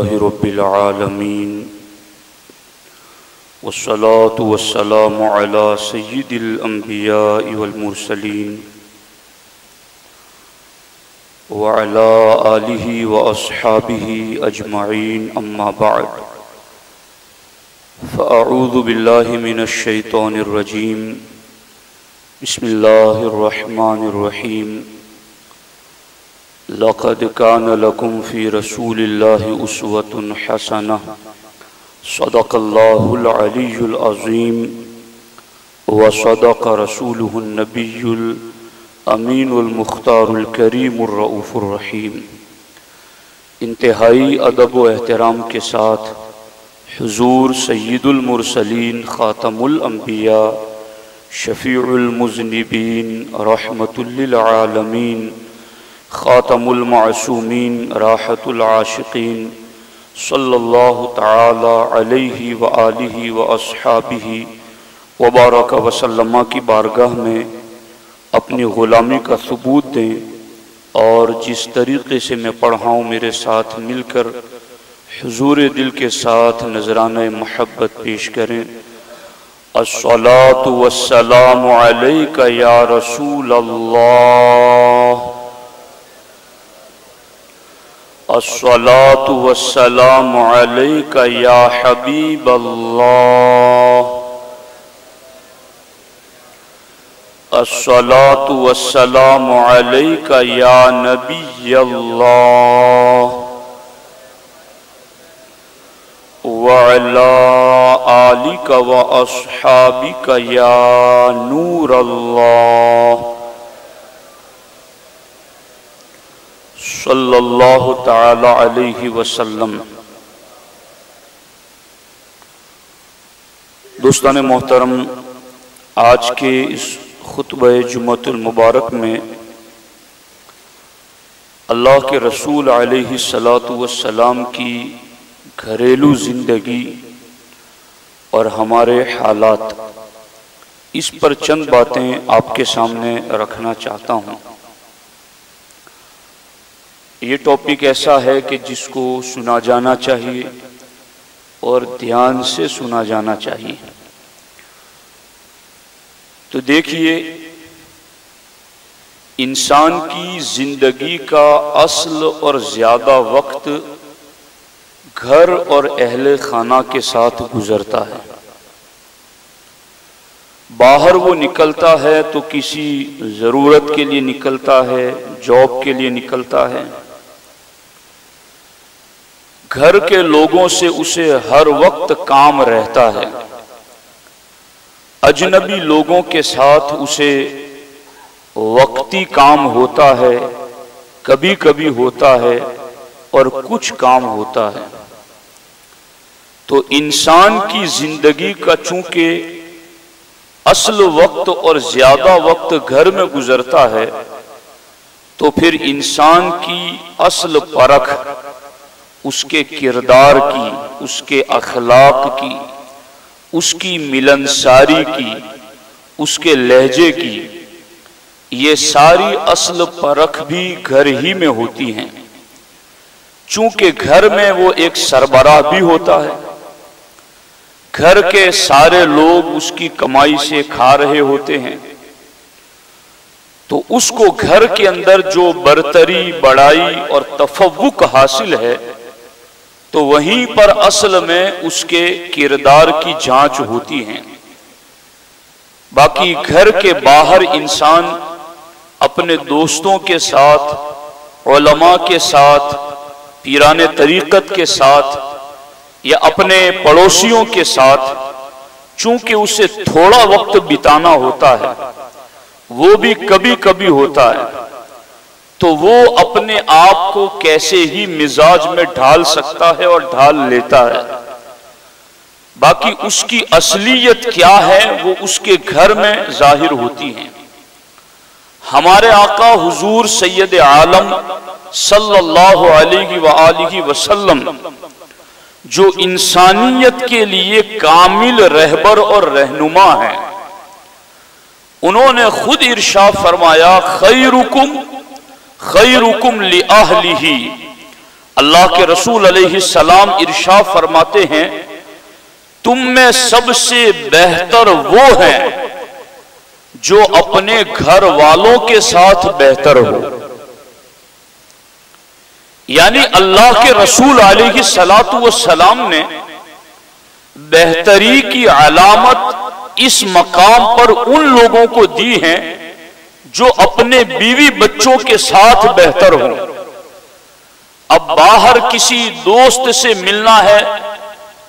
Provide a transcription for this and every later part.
لله رب العالمين والصلاة والسلام على سيد الأنبياء والمرسلين وعلى آله وأصحابه أجمعين أما بعد فأعوذ بالله من الشيطان الرجيم بسم الله الرحمن الرحيم لقد كان لكم في رسول الله أسوة حسنة صدق الله العلي العظيم وصدق رسوله النبي الأمين المختار الكريم الرؤوف الرحيم۔ انتہائی ادب و احترام کے ساتھ حضور سید المرسلین خاتم الانبیاء شفیع المذنبین رحمت للعالمین خاتم المعصومین راحت العاشقین صلی اللہ تعالی علیہ وآلہ واصحابہ وبارک وسلم کی بارگاہ میں اپنی غلامی کا ثبوت دیں اور جس طریقے سے میں پڑھا ہوں میرے ساتھ مل کر حضور دل کے ساتھ نذرانہ محبت پیش کریں۔ الصلاۃ والسلام علیک یا رسول اللہ، الصلاۃ والسلام علیک یا حبیب اللہ، الصلاۃ والسلام علیک یا نبی اللہ وعلی آلک واصحابک یا نور اللہ، صلی اللہ تعالی علیہ وسلم۔ دوستان محترم، آج کے اس خطبہ جمعۃ المبارک میں اللہ کے رسول علیہ الصلاۃ والسلام کی گھریلو زندگی اور ہمارے حالات، اس پر چند باتیں آپ کے سامنے رکھنا چاہتا ہوں۔ یہ ٹاپک ایسا ہے کہ جس کو سنا جانا چاہیے اور دھیان سے سنا جانا چاہیے۔ تو دیکھیے، انسان کی زندگی کا اصل اور زیادہ وقت گھر اور اہل خانہ کے ساتھ گزرتا ہے۔ باہر وہ نکلتا ہے تو کسی ضرورت کے لیے نکلتا ہے، جاب کے لیے نکلتا ہے۔ گھر کے لوگوں سے اسے ہر وقت کام رہتا ہے۔ اجنبی لوگوں کے ساتھ اسے وقتی کام ہوتا ہے، کبھی کبھی ہوتا ہے اور کچھ کام ہوتا ہے۔ تو انسان کی زندگی کا چونکہ اصل وقت اور زیادہ وقت گھر میں گزرتا ہے، تو پھر انسان کی اصل پرکھ اس کے کردار کی، اس کے اخلاق کی، اس کی ملنساری کی، اس کے لہجے کی، یہ ساری اصل پرکھ بھی گھر ہی میں ہوتی ہیں۔ چونکہ گھر میں وہ ایک سربراہ بھی ہوتا ہے، گھر کے سارے لوگ اس کی کمائی سے کھا رہے ہوتے ہیں، تو اس کو گھر کے اندر جو برتری، بڑائی اور تفوق حاصل ہے، تو وہیں پر اصل میں اس کے کردار کی جانچ ہوتی ہے۔ باقی گھر کے باہر انسان اپنے دوستوں کے ساتھ، علماء کے ساتھ، پیران طریقت کے ساتھ یا اپنے پڑوسیوں کے ساتھ چونکہ اسے تھوڑا وقت بتانا ہوتا ہے، وہ بھی کبھی کبھی ہوتا ہے، تو وہ اپنے آپ کو کیسے ہی مزاج میں ڈھال سکتا ہے اور ڈھال لیتا ہے۔ باقی اس کی اصلیت کیا ہے وہ اس کے گھر میں ظاہر ہوتی ہیں۔ ہمارے آقا حضور سید عالم صلی اللہ علیہ وآلہ وسلم جو انسانیت کے لیے کامل رہبر اور رہنما ہیں، انہوں نے خود ارشاد فرمایا خیرکم خیرکم لأہلہ اللہ کے رسول علیہ السلام ارشاد فرماتے ہیں تم میں سب سے بہتر وہ ہیں جو اپنے گھر والوں کے ساتھ بہتر ہو. یعنی اللہ کے رسول علیہ السلام نے بہتری کی علامت اس مقام پر ان لوگوں کو دی ہیں جو اپنے بیوی بچوں کے ساتھ بہتر ہوں. اب باہر کسی دوست سے ملنا ہے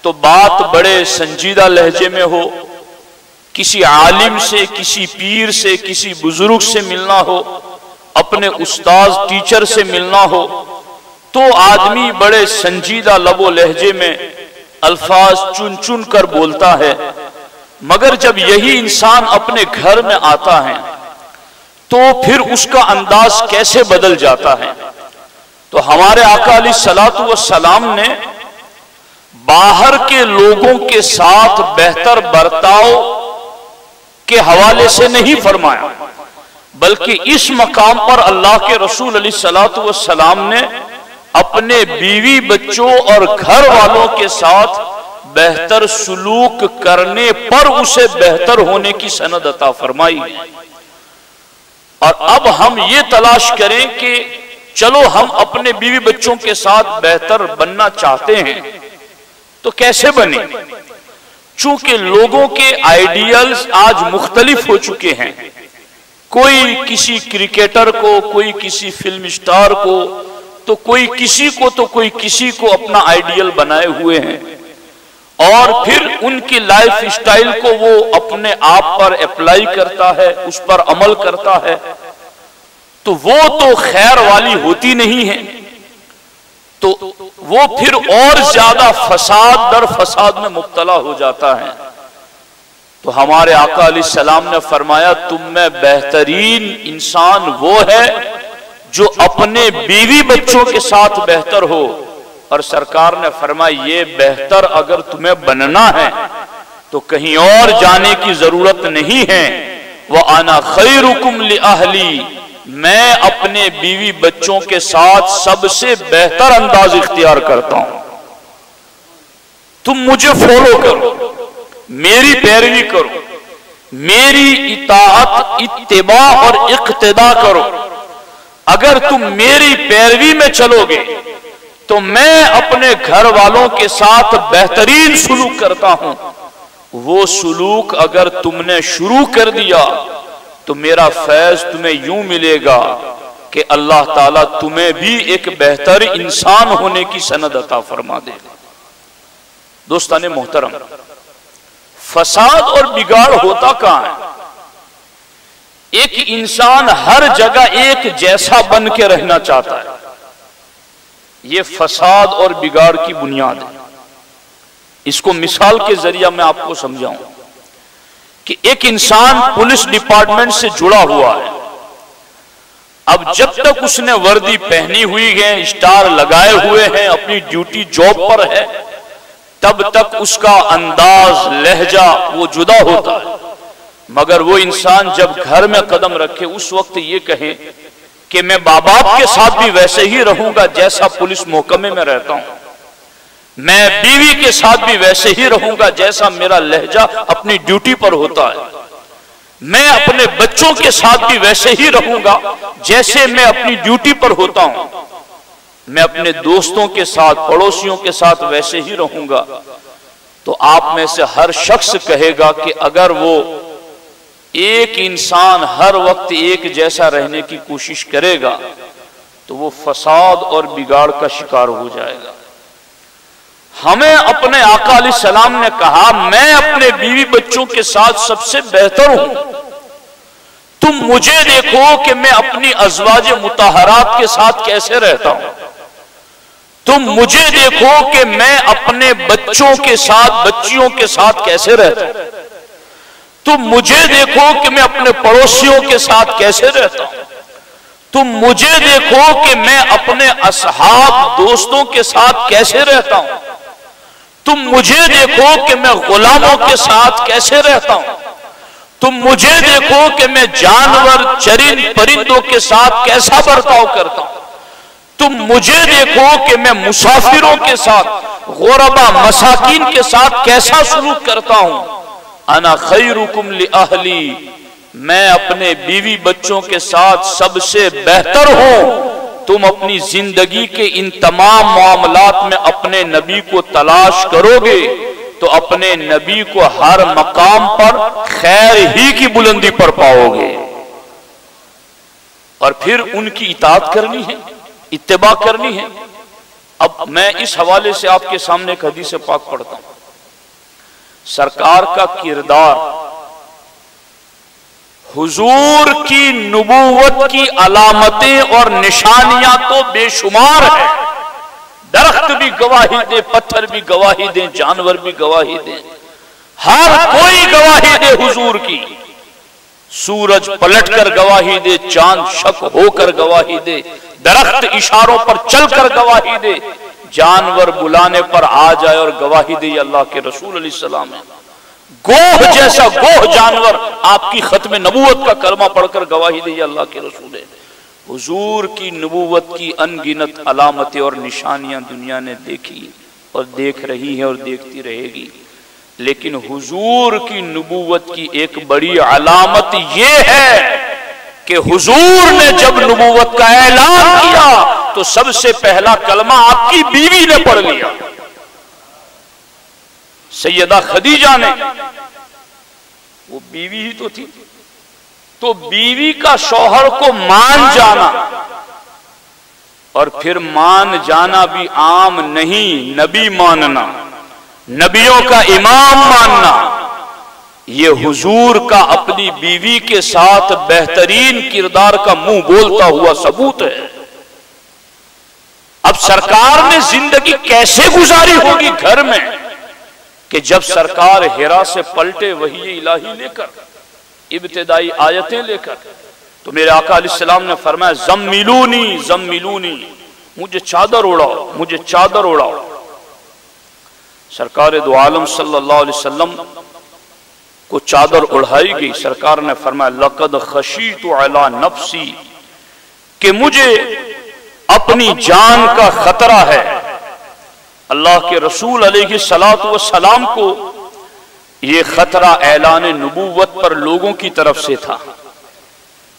تو بات بڑے سنجیدہ لہجے میں ہو، کسی عالم سے، کسی پیر سے، کسی بزرگ سے ملنا ہو، اپنے استاذ ٹیچر سے ملنا ہو تو آدمی بڑے سنجیدہ لب و لہجے میں الفاظ چن چن کر بولتا ہے. مگر جب یہی انسان اپنے گھر میں آتا ہے تو پھر اس کا انداز کیسے بدل جاتا ہے. تو ہمارے آقا علیہ الصلوۃ والسلام نے باہر کے لوگوں کے ساتھ بہتر برتاؤ کے حوالے سے نہیں فرمایا، بلکہ اس مقام پر اللہ کے رسول علیہ الصلوۃ والسلام نے اپنے بیوی بچوں اور گھر والوں کے ساتھ بہتر سلوک کرنے پر اسے بہتر ہونے کی سند عطا فرمائی. اور اب ہم یہ تلاش کریں کہ چلو ہم اپنے بیوی بچوں کے ساتھ بہتر بننا چاہتے ہیں تو کیسے بنے. چونکہ لوگوں کے آئیڈیلز آج مختلف ہو چکے ہیں، کوئی کسی کرکٹر کو، کوئی کسی فلم اسٹار کو، تو کوئی کسی کو تو کوئی کسی کو اپنا آئیڈیل بنائے ہوئے ہیں، اور پھر ان کی لائف اسٹائل کو وہ اپنے آپ پر اپلائی کرتا ہے، اس پر عمل کرتا ہے. تو وہ تو خیر والی ہوتی نہیں ہے، تو وہ پھر اور زیادہ فساد در فساد میں مبتلا ہو جاتا ہے. تو ہمارے آقا علیہ السلام نے فرمایا تم میں بہترین انسان وہ ہے جو اپنے بیوی بچوں کے ساتھ بہتر ہو. اور سرکار نے فرمایا یہ بہتر اگر تمہیں بننا ہے تو کہیں اور جانے کی ضرورت نہیں ہے. وَأَنَا خَيْرُكُمْ لِأَهْلِي، میں اپنے بیوی بچوں کے ساتھ سب سے بہتر انداز اختیار کرتا ہوں. تم مجھے فالو کرو، میری پیروی کرو، میری اطاعت، اتباع اور اقتداء کرو. اگر تم میری پیروی میں چلو گے تو میں اپنے گھر والوں کے ساتھ بہترین سلوک کرتا ہوں. وہ سلوک اگر تم نے شروع کر دیا تو میرا فیض تمہیں یوں ملے گا کہ اللہ تعالیٰ تمہیں بھی ایک بہتر انسان ہونے کی سند عطا فرما دے گا. دوستان محترم، فساد اور بگاڑ ہوتا کہاں ہے؟ ایک انسان ہر جگہ ایک جیسا بن کے رہنا چاہتا ہے. یہ فساد اور بگاڑ کی بنیاد ہے. اس کو مثال کے ذریعہ میں آپ کو سمجھاؤں کہ ایک انسان پولیس ڈپارٹمنٹ سے جڑا ہوا ہے. اب جب تک اس نے وردی پہنی ہوئی ہے، اسٹار لگائے ہوئے ہیں، اپنی ڈیوٹی جاب پر ہے، تب تک اس کا انداز، لہجہ وہ جدا ہوتا ہے. مگر وہ انسان جب گھر میں قدم رکھے اس وقت یہ کہے کہ میں باپ کے ساتھ بھی ویسے ہی رہوں گا جیسا پولیس محکمے میں رہتا ہوں، میں بیوی کے ساتھ بھی ویسے ہی رہوں گا جیسا میرا لہجہ اپنی ڈیوٹی پر ہوتا ہے، میں اپنے بچوں کے ساتھ بھی ویسے ہی رہوں گا جیسے میں اپنی ڈیوٹی پر ہوتا ہوں، میں اپنے دوستوں کے ساتھ، پڑوسیوں کے ساتھ ویسے ہی رہوں گا. تو آپ میں سے ہر شخص کہے گا کہ اگر وہ ایک انسان ہر وقت ایک جیسا رہنے کی کوشش کرے گا تو وہ فساد اور بگاڑ کا شکار ہو جائے گا. ہمیں اپنے آقا علیہ السلام نے کہا میں اپنے بیوی بچوں کے ساتھ سب سے بہتر ہوں. تم مجھے دیکھو کہ میں اپنی ازواج مطہرات کے ساتھ کیسے رہتا ہوں. تم مجھے دیکھو کہ میں اپنے بچوں کے ساتھ، بچیوں کے ساتھ کیسے رہتا ہوں. تم مجھے دیکھو کہ میں اپنے پڑوسیوں کے ساتھ کیسے رہتا ہوں. تم مجھے دیکھو کہ میں اپنے اصحاب، دوستوں کے ساتھ کیسے رہتا ہوں. تم مجھے دیکھو کہ میں غلاموں کے ساتھ کیسے رہتا ہوں. تم مجھے دیکھو کہ میں جانور، چرند پرندوں کے ساتھ کیسا برتاؤ کرتا ہوں. تم مجھے دیکھو کہ میں مسافروں کے ساتھ، غربا مساکین کے ساتھ کیسا سلوک کرتا ہوں. انا خیرکم لأہلی، میں اپنے بیوی بچوں کے ساتھ سب سے بہتر ہوں. تم اپنی زندگی کے ان تمام معاملات میں اپنے نبی کو تلاش کرو گے تو اپنے نبی کو ہر مقام پر خیر ہی کی بلندی پر پاؤ گے، اور پھر ان کی اطاعت کرنی ہے، اتباع کرنی ہے. اب میں اس حوالے سے آپ کے سامنے ایک حدیث پاک پڑھتا ہوں. سرکار کا کردار حضور کی نبوت کی علامتیں اور نشانیاں تو بے شمار ہیں. درخت بھی گواہی دے، پتھر بھی گواہی دیں، جانور بھی گواہی دیں، ہر کوئی گواہی دے حضور کی. سورج پلٹ کر گواہی دے، چاند شک ہو کر گواہی دے، درخت اشاروں پر چل کر گواہی دے، جانور بلانے پر آ جائے اور گواہی دے یہ اللہ کے رسول علیہ السلام ہے. گوہ جیسا گوہ جانور آپ کی ختم نبوت کا کلمہ پڑھ کر گواہی دے یہ اللہ کے رسول ہے. حضور کی نبوت کی ان گنت علامتیں اور نشانیاں دنیا نے دیکھی اور دیکھ رہی ہے اور دیکھتی رہے گی، لیکن حضور کی نبوت کی ایک بڑی علامت یہ ہے کہ حضور نے جب نبوت کا اعلان کیا تو سب سے پہلا کلمہ آپ کی بیوی نے پڑھ لیا، سیدہ خدیجہ نے. وہ بیوی ہی تو تھی، تو بیوی کا شوہر کو مان جانا، اور پھر مان جانا بھی عام نہیں، نبی ماننا، نبیوں کا امام ماننا، یہ حضور کا اپنی بیوی کے ساتھ بہترین کردار کا منہ بولتا ہوا ثبوت ہے. اب سرکار نے زندگی کیسے گزاری ہوگی گھر میں کہ جب سرکار ہرا سے پلٹے وحی الہی لے کر، ابتدائی آیتیں لے کر، تو میرے آقا علیہ السلام نے فرمایا زمیلونی زمیلونی، مجھے چادر اڑاؤ، مجھے چادر اڑاؤ. سرکار دو عالم صلی اللہ علیہ وسلم کو چادر اڑھائی گئی. سرکار نے فرمایا لقد خشیت علی نفسی، کہ مجھے اپنی جان کا خطرہ ہے. اللہ کے رسول علیہ الصلوۃ والسلام کو یہ خطرہ اعلان نبوت پر لوگوں کی طرف سے تھا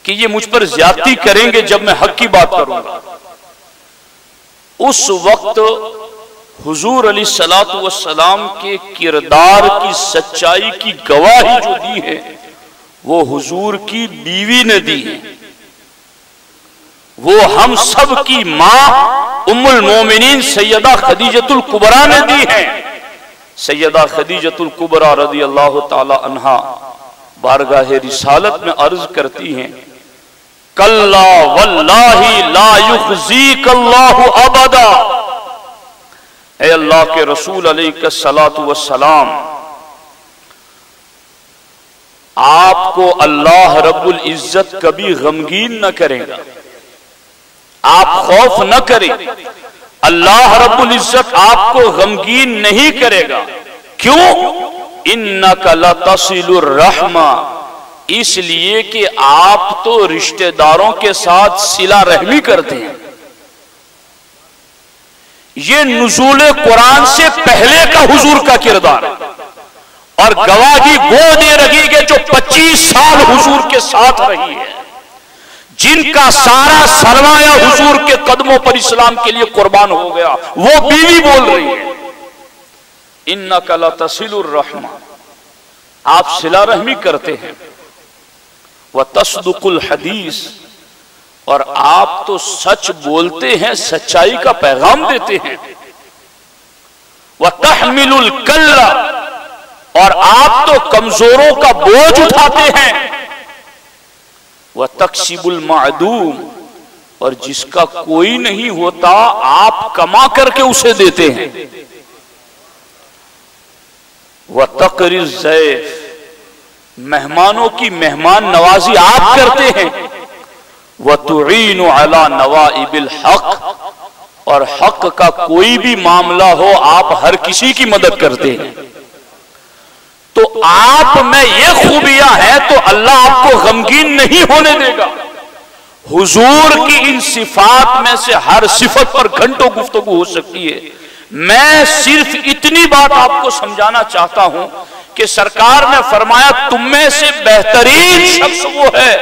کہ یہ مجھ پر زیادتی کریں گے جب میں حق کی بات کروں گا. اس وقت حضور علیہ الصلوۃ والسلام کے کردار کی سچائی کی گواہی جو دی ہے وہ حضور کی بیوی نے دی ہے. وہ ہم سب کی ماں ام المومنین سیدہ خدیجۃ الکبریٰ نے دی ہے. سیدہ خدیجۃ الکبریٰ رضی اللہ تعالی عنہا بارگاہ رسالت میں عرض کرتی ہیں کلا واللہ لا یخزیک اللہ ابدا، اے اللہ کے رسول علیہ الصلوۃ والسلام، آپ کو اللہ رب العزت کبھی غمگین نہ کرے گا، آپ خوف نہ کریں، اللہ رب العزت آپ کو غمگین نہیں کرے گا. کیوں؟ انک لتصل الرحمہ، اس لیے کہ آپ تو رشتہ داروں کے ساتھ صلہ رحمی کرتے ہیں. یہ نزول قرآن سے پہلے کا حضور کا کردار ہے، اور گواہی وہ دے رہی ہے جو 25 سال حضور کے ساتھ رہی ہے، جن کا سارا سرمایہ حضور کے قدموں پر اسلام کے لیے قربان ہو گیا. وہ بیوی بول رہی ہے انک لتصل الرحمہ، آپ صلہ رحمی کرتے ہیں، وتصدق الحدیث، اور آپ تو سچ بولتے ہیں، سچائی کا پیغام دیتے ہیں، وتحمل الکل، اور آپ تو کمزوروں کا بوجھ اٹھاتے ہیں، وتکسب المعدوم، اور جس کا کوئی نہیں ہوتا آپ کما کر کے اسے دیتے ہیں، وتقری الضیف، مہمانوں کی مہمان نوازی آپ کرتے ہیں، وتعین علی نوائب الحق، اور حق کا کوئی بھی معاملہ ہو آپ ہر کسی کی مدد کرتے ہیں. تو آپ میں یہ خوبیاں ہیں تو اللہ آپ کو غمگین نہیں ہونے دے گا. حضور کی ان صفات میں سے ہر صفت پر گھنٹوں گفتگو ہو سکتی ہے. میں صرف اتنی بات آپ کو سمجھانا چاہتا ہوں کہ سرکار نے فرمایا تم میں سے بہترین شخص وہ ہے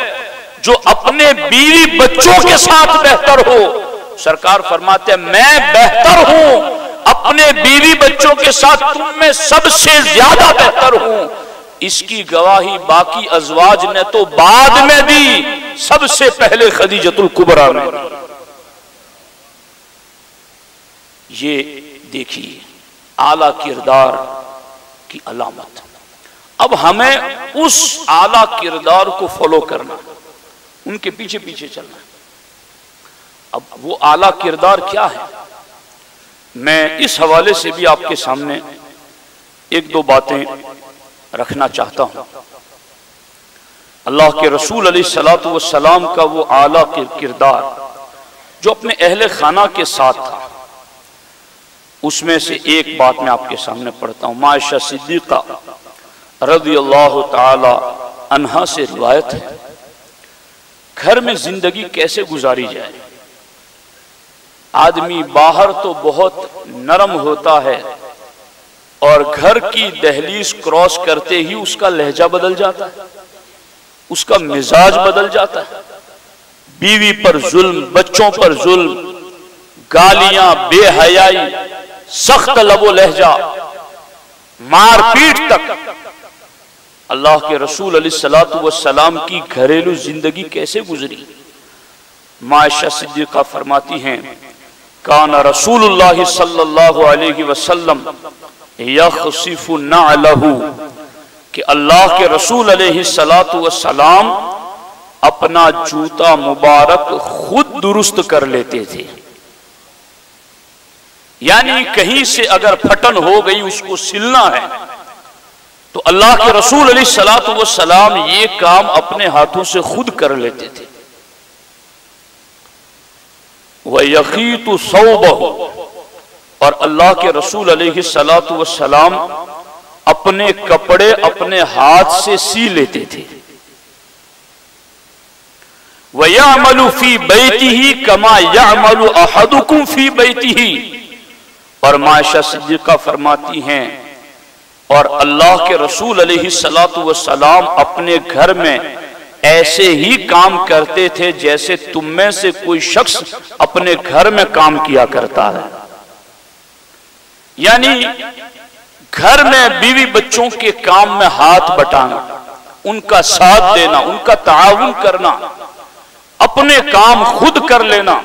جو اپنے بیوی بچوں کے ساتھ بہتر ہو. سرکار فرماتے ہیں میں بہتر ہوں اپنے بیوی بچوں کے ساتھ، تم میں سب سے زیادہ بہتر ہوں. اس کی گواہی باقی ازواج نے تو بعد میں دی، سب سے پہلے خدیجۃ الکبریٰ نے. یہ دیکھیے اعلیٰ کردار کی علامت. اب ہمیں اس اعلیٰ کردار کو فالو کرنا، ان کے پیچھے پیچھے چلنا. اب وہ اعلیٰ کردار کیا ہے، میں اس حوالے سے بھی آپ کے سامنے ایک دو باتیں رکھنا چاہتا ہوں. اللہ کے رسول علیہ الصلوۃ والسلام کا وہ اعلیٰ کردار جو اپنے اہل خانہ کے ساتھ تھا، اس میں سے ایک بات میں آپ کے سامنے پڑھتا ہوں. عائشہ صدیقہ رضی اللہ تعالی عنہا سے روایت ہے، گھر میں زندگی کیسے گزاری جائے. آدمی باہر تو بہت نرم ہوتا ہے اور گھر کی دہلیز کراس کرتے ہی اس کا لہجہ بدل جاتا ہے، اس کا مزاج بدل جاتا ہے. بیوی پر ظلم، بچوں پر ظلم، گالیاں، بے حیائی، سخت لب و لہجہ، مار پیٹ تک. اللہ کے رسول علیہ الصلوۃ والسلام کی گھریلو زندگی کیسے گزری. عائشہ صدیقہ فرماتی ہیں کان رسول اللہ صلی اللہ علیہ وسلم یخصف نعلہ، کہ اللہ کے رسول علیہ الصلوۃ والسلام اپنا جوتا مبارک خود درست کر لیتے تھے. یعنی کہیں سے اگر پھٹن ہو گئی اس کو سلنا ہے تو اللہ کے رسول علیہ الصلوۃ والسلام یہ کام اپنے ہاتھوں سے خود کر لیتے تھے. وَيَخِيطُ ثَوْبَهُ، اور اللہ کے رسول علیہ الصلوۃ والسلام اپنے کپڑے اپنے ہاتھ سے سی لیتے تھے. وَيَعْمَلُ فِي بَيْتِهِ كَمَا يَعْمَلُ أَحَدُكُمْ فِي بَيْتِهِ، اور عائشہ صدیقہ فرماتی ہیں اور اللہ کے رسول علیہ الصلوۃ والسلام اپنے گھر میں ایسے ہی کام کرتے تھے جیسے تم میں سے کوئی شخص اپنے گھر میں کام کیا کرتا ہے. یعنی گھر میں بیوی بچوں کے کام میں ہاتھ بٹانا، ان کا ساتھ دینا، ان کا تعاون کرنا، اپنے کام خود کر لینا،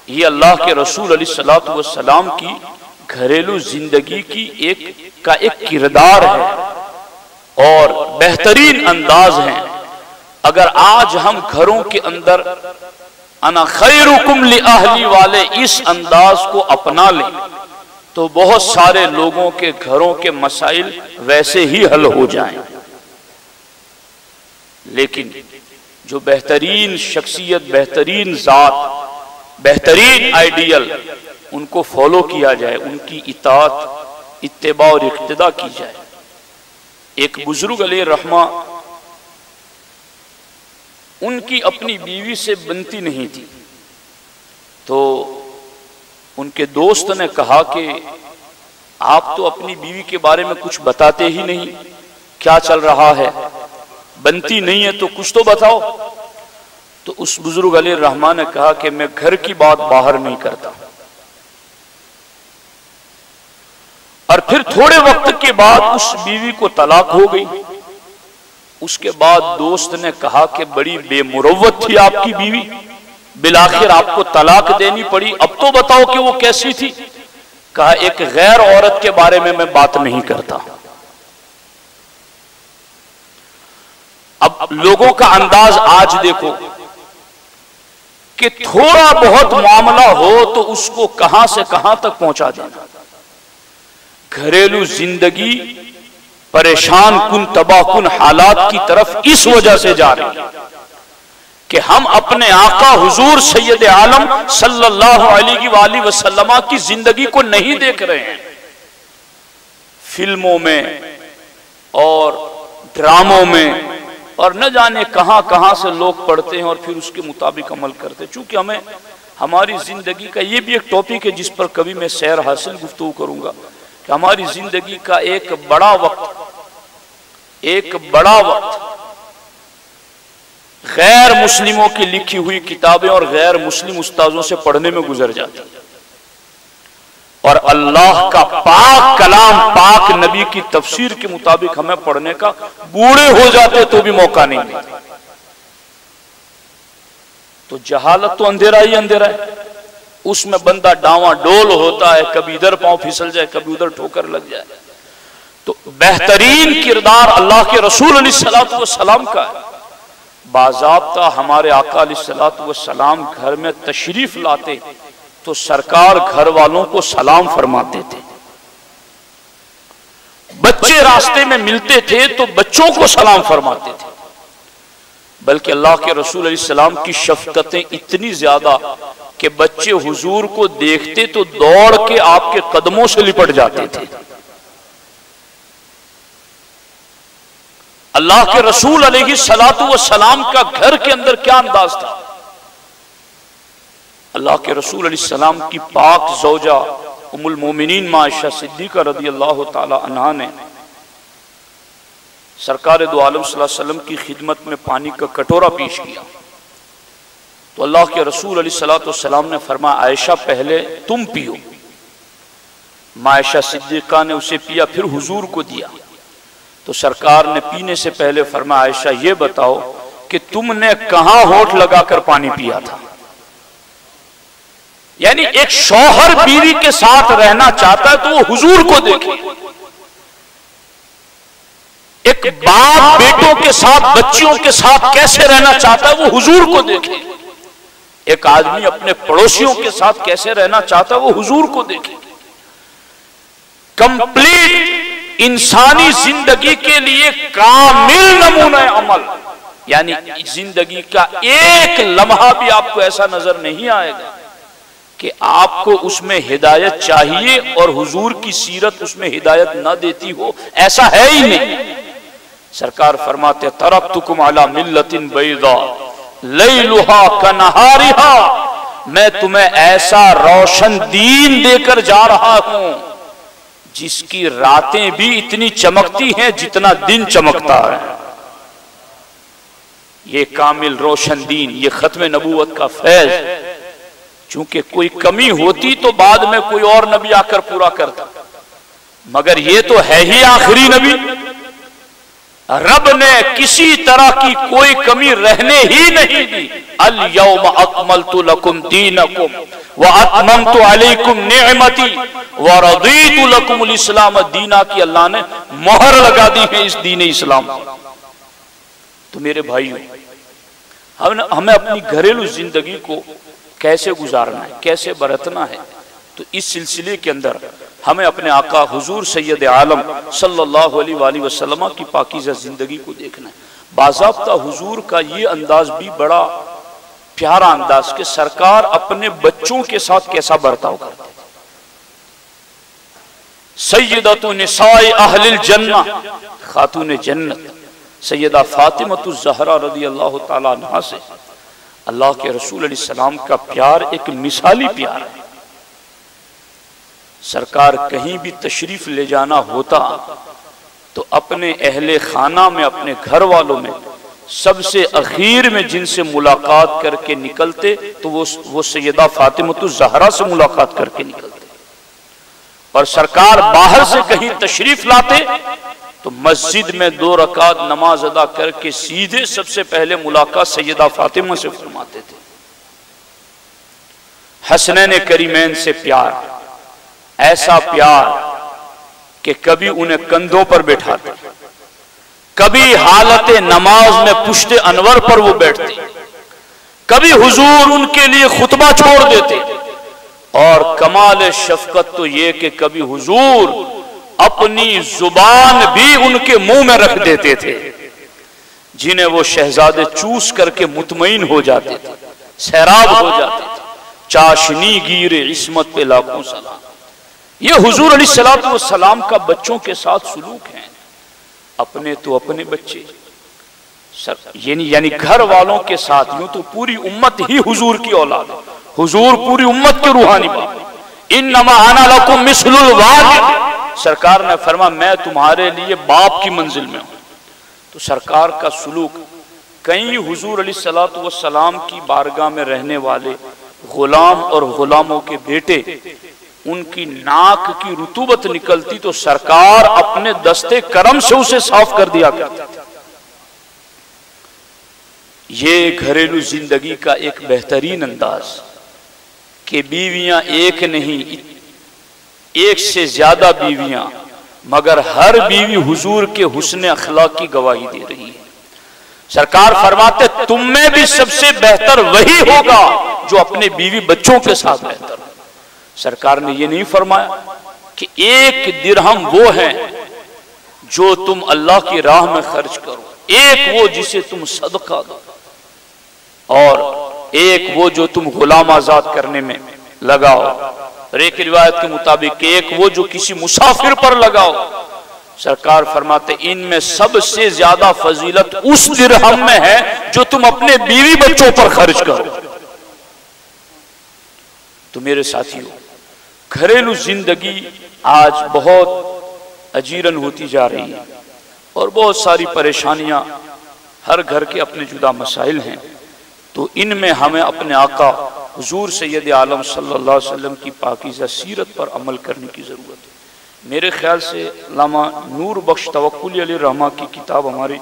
یہ اللہ کے رسول علیہ الصلوۃ والسلام کی گھریلو زندگی کی ایک کردار ہے اور بہترین انداز ہیں. اگر آج ہم گھروں کے اندر انا خیرکم لأہلی والے اس انداز کو اپنا لیں تو بہت سارے لوگوں کے گھروں کے مسائل ویسے ہی حل ہو جائیں. لیکن جو بہترین شخصیت، بہترین ذات، بہترین آئیڈیل، ان کو فالو کیا جائے، ان کی اطاعت، اتباع اور اقتداء کی جائے. ایک بزرگ علیہ رحمہ، ان کی اپنی بیوی سے بنتی نہیں تھی تو ان کے دوست نے کہا کہ آپ تو اپنی بیوی کے بارے میں کچھ بتاتے ہی نہیں، کیا چل رہا ہے، بنتی نہیں ہے تو کچھ تو بتاؤ. تو اس بزرگ علیہ الرحمن نے کہا کہ میں گھر کی بات باہر نہیں کرتا. اور پھر تھوڑے وقت کے بعد اس بیوی کو طلاق ہو گئی. اس کے بعد دوست نے کہا کہ بڑی بے مروت تھی آپ کی بیوی، بالآخر آپ کو طلاق دینی پڑی، اب تو بتاؤ کہ وہ کیسی تھی. کہا ایک غیر عورت کے بارے میں بات نہیں کرتا. اب لوگوں کا انداز آج دیکھو کہ تھوڑا بہت معاملہ ہو تو اس کو کہاں سے کہاں تک پہنچا دینا. گھریلو زندگی پریشان کن، تباہ کن حالات کی طرف اس وجہ سے جا رہی ہے کہ ہم اپنے آقا حضور سید عالم صلی اللہ علیہ وآلہ وسلم کی زندگی کو نہیں دیکھ رہے ہیں. فلموں میں اور ڈراموں میں اور نہ جانے کہاں کہاں سے لوگ پڑھتے ہیں اور پھر اس کے مطابق عمل کرتے ہیں۔ چونکہ ہمیں ہماری زندگی کا یہ بھی ایک ٹاپک ہے جس پر کبھی میں سیر حاصل گفتگو کروں گا کہ ہماری زندگی کا ایک بڑا وقت غیر مسلموں کی لکھی ہوئی کتابیں اور غیر مسلم استاذوں سے پڑھنے میں گزر جاتی ہے، اور اللہ کا پاک کلام پاک نبی کی تفسیر کے مطابق ہمیں پڑھنے کا بوڑھے ہو جاتے تو بھی موقع نہیں ملتا۔ تو جہالت تو اندھیرا ہی اندھیرا ہے، اس میں بندہ ڈاواں ڈول ہوتا ہے، کبھی ادھر پاؤں پھسل جائے کبھی ادھر ٹھوکر لگ جائے۔ تو بہترین کردار اللہ کے رسول علیہ الصلوۃ والسلام کا ہے۔ باضابطہ ہمارے آقا علیہ الصلوۃ والسلام گھر میں تشریف لاتے تو سرکار گھر والوں کو سلام فرماتے تھے، بچے راستے میں ملتے تھے تو بچوں کو سلام فرماتے تھے، بلکہ اللہ کے رسول علیہ السلام کی شفقتیں اتنی زیادہ کہ بچے حضور کو دیکھتے تو دوڑ کے آپ کے قدموں سے لپٹ جاتے تھے۔ اللہ کے رسول علیہ الصلوۃ والسلام کا گھر کے اندر کیا انداز تھا؟ اللہ کے رسول علیہ السلام کی پاک زوجہ ام المومنین ماں عائشہ صدیقہ رضی اللہ تعالی عنہا نے سرکار دو عالم صلی اللہ علیہ وسلم کی خدمت میں پانی کا کٹورا پیش کیا تو اللہ کے رسول علیہ الصلوۃ والسلام نے فرمایا عائشہ پہلے تم پیو۔ ماں عائشہ صدیقہ نے اسے پیا، پھر حضور کو دیا تو سرکار نے پینے سے پہلے فرمایا عائشہ یہ بتاؤ کہ تم نے کہاں ہونٹ لگا کر پانی پیا تھا؟ یعنی ایک شوہر بیوی کے ساتھ رہنا چاہتا ہے تو وہ حضور کو دیکھے، ایک باپ بیٹوں کے ساتھ بچیوں کے ساتھ کیسے رہنا چاہتا ہے وہ حضور کو دیکھے، ایک آدمی اپنے پڑوسیوں کے ساتھ کیسے رہنا چاہتا ہے وہ حضور کو دیکھے۔ کمپلیٹ انسانی زندگی کے لیے کامل نمونہ عمل، یعنی زندگی کا ایک لمحہ بھی آپ کو ایسا نظر نہیں آئے گا کہ آپ کو اس میں ہدایت چاہیے اور حضور کی سیرت اس میں ہدایت نہ دیتی ہو، ایسا ہے ہی نہیں۔ سرکار فرماتے ترکتکم علی ملت بیضاء لیلھا کنہارھا، میں تمہیں ایسا روشن دین دے کر جا رہا ہوں جس کی راتیں بھی اتنی چمکتی ہیں جتنا دن چمکتا ہے۔ یہ کامل روشن دین، یہ ختم نبوت کا فیض، چونکہ کوئی کمی ہوتی تو بعد میں کوئی اور نبی آ کر پورا کرتا، مگر یہ تو ہے ہی آخری نبی، رب نے کسی طرح کی کوئی کمی رہنے ہی نہیں دی۔ الیوم اکملت لکم دینکم واتممت علیکم نعمتی ورضیت لکم الاسلام دینا کی اللہ نے مہر لگا دی ہے اس دین اسلام۔ تو میرے بھائیو، ہمیں اپنی گھریلو زندگی کو کیسے گزارنا ہے، کیسے برتنا ہے، تو اس سلسلے کے اندر ہمیں اپنے آقا حضور سید عالم صلی اللہ علیہ وآلہ وسلم کی پاکیزہ زندگی کو دیکھنا ہے۔ باضابطہ حضور کا یہ انداز بھی بڑا پیارا انداز کہ سرکار اپنے بچوں کے ساتھ کیسا برتاؤ کرتے تھے۔ سیدۃ نساء اہل الجنہ، خاتون جنت سیدہ فاطمہ الزہرا رضی اللہ تعالیٰ عنہا سے اللہ کے رسول علیہ السلام کا پیار ایک مثالی پیار ہے۔ سرکار کہیں بھی تشریف لے جانا ہوتا تو اپنے اہل خانہ میں، اپنے گھر والوں میں سب سے اخیر میں جن سے ملاقات کر کے نکلتے تو وہ سیدہ فاطمہ الزہرا سے ملاقات کر کے نکلتے، اور سرکار باہر سے کہیں تشریف لاتے تو مسجد میں 2 رکعت نماز ادا کر کے سیدھے سب سے پہلے ملاقات سیدہ فاطمہ سے فرماتے تھے۔ حسنین کریمین سے پیار، ایسا پیار کہ کبھی انہیں کندھوں پر بٹھاتے، کبھی حالت نماز میں پشت انور پر وہ بیٹھتے، کبھی حضور ان کے لیے خطبہ چھوڑ دیتے، اور کمال شفقت تو یہ کہ کبھی حضور اپنی زبان بھی ان کے منہ میں رکھ دیتے تھے، جنہیں وہ شہزادے چوس کر کے مطمئن ہو جاتے تھے، سیراب ہو جاتے تھے۔ چاشنی گیر عصمت پہ لاکھوں سلام، یہ حضور علیہ السلام کا بچوں کے ساتھ سلوک ہے۔ اپنے تو اپنے بچے، یعنی گھر والوں کے ساتھ، یوں تو پوری امت ہی حضور کی اولاد ہے، حضور پوری امت کے روحانی باپ، انما انا لکم مثل الوالد، سرکار نے فرمایا میں تمہارے لیے باپ کی منزل میں ہوں۔ تو سرکار کا سلوک، کئی حضور علیہ الصلوۃ والسلام کی بارگاہ میں رہنے والے غلام اور غلاموں کے بیٹے، ان کی ناک کی رطوبت نکلتی تو سرکار اپنے دستے کرم سے اسے صاف کر دیا کرتے تھے۔ یہ گھریلو زندگی کا ایک بہترین انداز کہ بیویاں ایک نہیں، ایک سے زیادہ بیویاں، مگر ہر بیوی حضور کے حسن اخلاق کی گواہی دے رہی ہے۔ سرکار فرماتے تم میں بھی سب سے بہتر وہی ہوگا جو اپنے بیوی بچوں کے ساتھ بہتر ہو۔ سرکار نے یہ نہیں فرمایا کہ ایک درہم وہ ہے جو تم اللہ کی راہ میں خرچ کرو، ایک وہ جسے تم صدقہ دو، اور ایک وہ جو تم غلام آزاد کرنے میں لگاؤ، اور ایک روایت کے مطابق ایک وہ جو کسی مسافر پر لگاؤ۔ سرکار فرماتے ان میں سب سے زیادہ فضیلت اس درہم میں ہے جو تم اپنے بیوی بچوں پر خرچ کرو۔ تو میرے ساتھیوں، گھریلو زندگی آج بہت اجیرن ہوتی جا رہی ہے، اور بہت ساری پریشانیاں، ہر گھر کے اپنے جدا مسائل ہیں، تو ان میں ہمیں اپنے آقا حضور سید عالم صلی اللہ علیہ وسلم کی پاکیزہ سیرت پر عمل کرنے کی ضرورت ہے۔ میرے خیال سے علامہ نور بخش توکلی علیہ رحمہ کی کتاب ہماری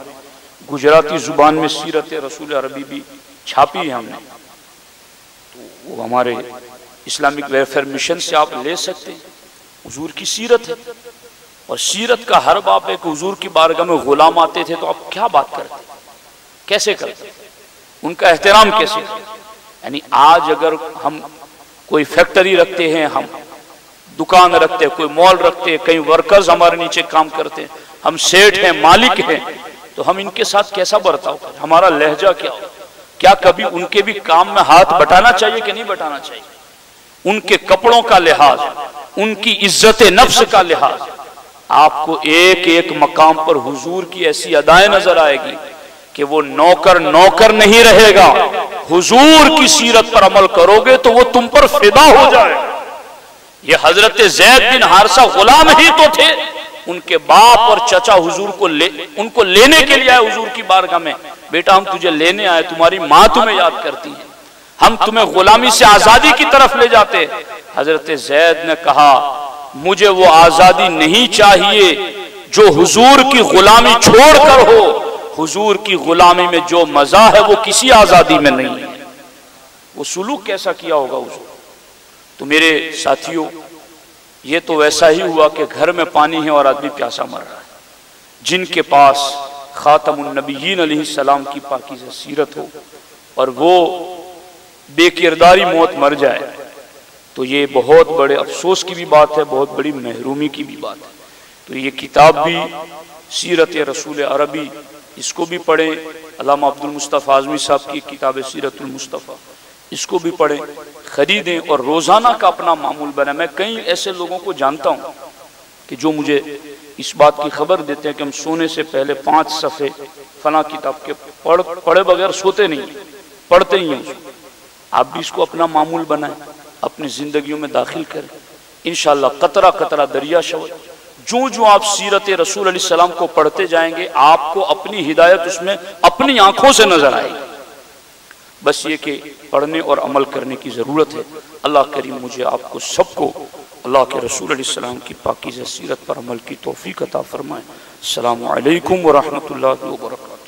گجراتی زبان میں سیرت رسول عربی بھی چھاپی ہے ہم نے، تو وہ ہمارے اسلامک ویلفیئر مشن سے آپ لے سکتے ہیں۔ حضور کی سیرت ہے، اور سیرت کا ہر باب ہے کہ حضور کی بارگاہ میں غلام آتے تھے تو آپ کیا بات کرتے، کیسے کرتے، ان کا احترام کیسے کرتے۔ یعنی آج اگر ہم کوئی فیکٹری رکھتے ہیں، ہم دکان رکھتے ہیں، کوئی مال رکھتے ہیں، کئی ورکرز ہمارے نیچے کام کرتے ہیں، ہم سیٹ ہیں، مالک ہیں، تو ہم ان کے ساتھ کیسا برتاؤ کریں، ہمارا لہجہ کیا ہو؟ کیا کبھی ان کے بھی کام میں ہاتھ بٹانا چاہیے کہ نہیں بٹانا چاہیے؟ ان کے کپڑوں کا لحاظ، ان کی عزت نفس کا لحاظ، آپ کو ایک ایک مقام پر حضور کی ایسی ادائیں نظر آئے گی کہ وہ نوکر نہیں رہے گا۔ حضور کی سیرت پر عمل کرو گے تو وہ تم پر فدا ہو جائے گا۔ یہ حضرت زید بن حارثہ غلام ہی تو تھے، ان کے باپ اور چچا حضور ان کو لینے کے لیے آئے حضور کی بارگاہ میں، بیٹا ہم تجھے لینے آئے، تمہاری ماں تمہیں یاد کرتی ہے، ہم تمہیں غلامی سے آزادی کی طرف لے جاتے۔ حضرت زید نے کہا مجھے وہ آزادی نہیں چاہیے جو حضور کی غلامی چھوڑ کر ہو، حضور کی غلامی میں جو مزہ ہے وہ کسی آزادی میں نہیں ہے۔ وہ سلوک کیسا کیا ہوگا حضور؟ تو میرے ساتھیوں، یہ تو ویسا ہی ہوا کہ گھر میں پانی ہے اور آدمی پیاسا مر رہا ہے۔ جن کے پاس خاتم النبیین علیہ السلام کی پاکیزہ سیرت ہو اور وہ بے کرداری موت مر جائے تو یہ بہت بڑے افسوس کی بھی بات ہے، بہت بڑی محرومی کی بھی بات ہے۔ تو یہ کتاب بھی سیرت رسول عربی، اس کو بھی پڑھیں، علامہ عبد المصطفیٰ اعظمی صاحب کی کتاب سیرت المصطفیٰ، اس کو بھی پڑھیں، خریدیں اور روزانہ کا اپنا معمول بنائیں۔ میں کئی ایسے لوگوں کو جانتا ہوں کہ جو مجھے اس بات کی خبر دیتے ہیں کہ ہم سونے سے پہلے 5 صفحے فلاں کتاب کے پڑھے بغیر سوتے نہیں، پڑھتے ہی ہیں۔ آپ بھی اس کو اپنا معمول بنائیں، اپنی زندگیوں میں داخل کریں، انشاءاللہ قطرہ قطرہ دریا شود۔ جو آپ سیرت رسول علیہ السلام کو پڑھتے جائیں گے آپ کو اپنی ہدایت اس میں اپنی آنکھوں سے نظر آئے گی۔ بس یہ کہ پڑھنے اور عمل کرنے کی ضرورت ہے۔ اللہ کریم مجھے آپ کو سب کو اللہ کے رسول علیہ السلام کی پاکیزہ سیرت پر عمل کی توفیق عطا فرمائے۔ السلام علیکم ورحمۃ اللہ وبرکاتہ۔